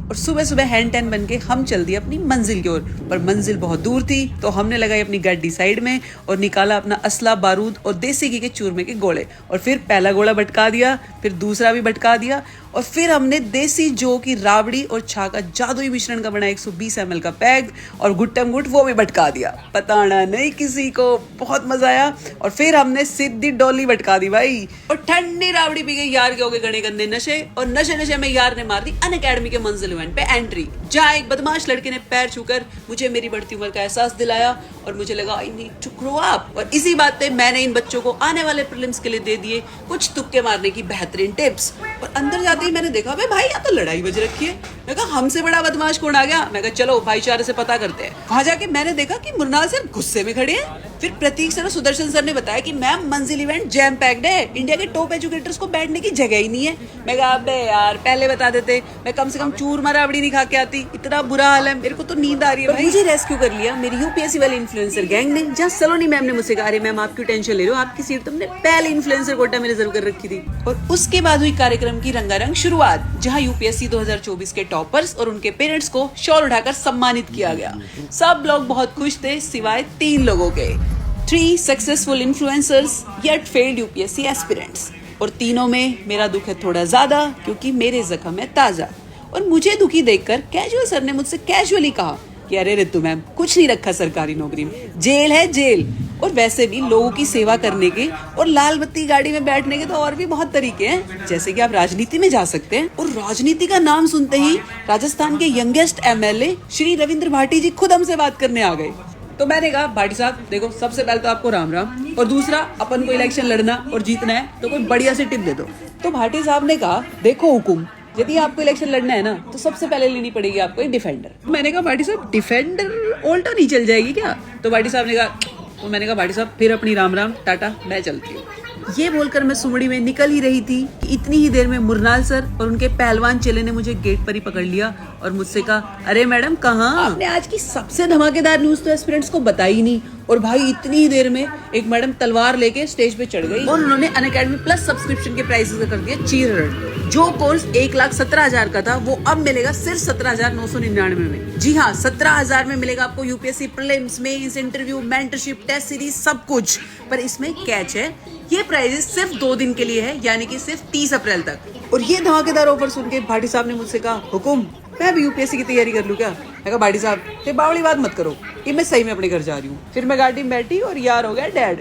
और सुबह सुबह हैंड टैन बन के हम चल दिए अपनी मंजिल की ओर। पर मंजिल बहुत दूर थी, तो हमने लगाई अपनी गाड़ी साइड में और निकाला अपना असला, बारूद और देसी घी के चूरमे के गोले, और फिर पहला गोला भटका दिया, फिर दूसरा भी भटका दिया, और फिर हमने देसी जो की राबड़ी और छा का जादुई मिश्रण का बना 120 ml का पैग और गुट्टम गुट वो भी भटका दिया। पताना नहीं किसी को, बहुत मजा आया। और फिर हमने सीधी डोली भटका दी भाई, और ठंडी राबड़ी पी गई। यार के हो गए घने गंदे नशे, और नशे नशे में यार ने मार दी अनअकैडमी के मंजिल इवेंट पे एंट्री, जहाँ एक बदमाश लड़के ने पैर छूकर मुझे मेरी बढ़ती उम्र का एहसास दिलाया और मुझे लगा I need to grow up. और इसी बात पे मैंने इन बच्चों को आने वाले प्रीलिम्स के लिए दे दिए कुछ तुक्के मारने की बेहतरीन टिप्स। और अंदर जाते ही मैंने देखा भाई यहाँ तो लड़ाई बज रखी है। मैं कहा हमसे बड़ा बदमाश कौन आ गया। मैं कहा चलो भाईचारे से पता करते हैं। वहां जाके मैंने देखा कि मुरनाल सर गुस्से में खड़े हैं। फिर प्रतीक सर और सुदर्शन सर ने बताया कि मैम मंजिल इवेंट जैम पैक्ड है, इंडिया के टॉप एजुकेटर्स को बैठने की जगह ही नहीं है। मैं कहा अबे यार पहले बता देते, मैं कम से कम चूरमा राबड़ी नहीं खा के आती। इतना बुरा हाल है, मेरे को तो नींद आ रही है भाई। मुझे रेस्क्यू कर लिया मेरी यूपीएससी वाले इन्फ्लुएंसर गैंग ने, जहाँ सलोनी मैम ने मुझसे कहा अरे मैम आप क्यों टेंशन ले रहे हो, आपकी सीट तुमने पहले इन्फ्लुएंसर कोटा में रिजर्व कर रखी थी। और उसके बाद हुई कार्यक्रम की रंगारंग शुरुआत, जहाँ यूपीएससी 2024 के टॉपर्स और उनके पेरेंट्स को शॉल उठाकर सम्मानित किया गया। सब लोग बहुत खुश थे सिवाय 3 लोगों के, 3 successful influencers yet failed UPSC aspirants. और तीनों में मेरा दुख है थोड़ा ज्यादा, क्योंकि मेरे जख्म है ताजा। और मुझे दुखी देखकर कैजुअल सर ने मुझसे कैजुअली कहा कि अरे रितु मैम कुछ नहीं रखा सरकारी नौकरी में, जेल है जेल। और वैसे भी लोगों की सेवा करने के और लाल बत्ती गाड़ी में बैठने के तो और भी बहुत तरीके हैं, जैसे कि आप राजनीति में जा सकते हैं। और राजनीति का नाम सुनते ही राजस्थान के यंगेस्ट एमएलए श्री रविंद्र भाटी जी खुद हमसे बात करने आ गए। तो मैंने कहा भाटी साहब देखो, सबसे पहले तो आपको राम राम, और दूसरा अपन को इलेक्शन लड़ना और जीतना है तो कोई बढ़िया सी टिप दे दो। तो भाटी साहब ने कहा देखो हुकुम, यदि आपको इलेक्शन लड़ना है ना तो सबसे पहले लेनी पड़ेगी आपको एक डिफेंडर। मैंने कहा भाटी साहब डिफेंडर ऑल्टो नहीं चल जाएगी क्या। तो भाटी साहब ने कहा, तो मैंने कहा भाटी साहब फिर अपनी राम राम टाटा, मैं चलती हूँ। ये बोलकर मैं सुमड़ी में निकल ही रही थी कि इतनी ही देर में मुरनाल सर और उनके पहलवान चेले ने मुझे गेट पर ही पकड़ लिया और मुझसे कहा अरे मैडम कहाँ, आपने आज की सबसे धमाकेदार न्यूज तो एस्पिरेंट्स को बताई नहीं। और भाई इतनी ही देर में एक मैडम तलवार लेके स्टेज पे चढ़ गई और उन्होंने अनअकैडमी प्लस सब्सक्रिप्शन के प्राइसेस का कर दिया चीर। जो कोर्स 1,17,000 का था वो अब मिलेगा सिर्फ 17,999 में। जी हाँ, 17,000 में मिलेगा आपको UPSC prelims, mains, interview, mentorship, test series सब कुछ। पर इसमें कैच है, ये प्राइजेस सिर्फ 2 दिन के लिए है, यानी कि सिर्फ 30 अप्रैल तक। और ये धमाकेदार ऑफर सुन के भाटी साहब ने मुझसे कहा हुकुम मैं भी यूपीएससी की तैयारी कर लूँ क्या। मैं कहा भाटी साहब ये बावली बात मत करो, ये मैं सही में अपने घर जा रही हूँ। फिर मैं गाड़ी में बैठी और यार हो गया डैड।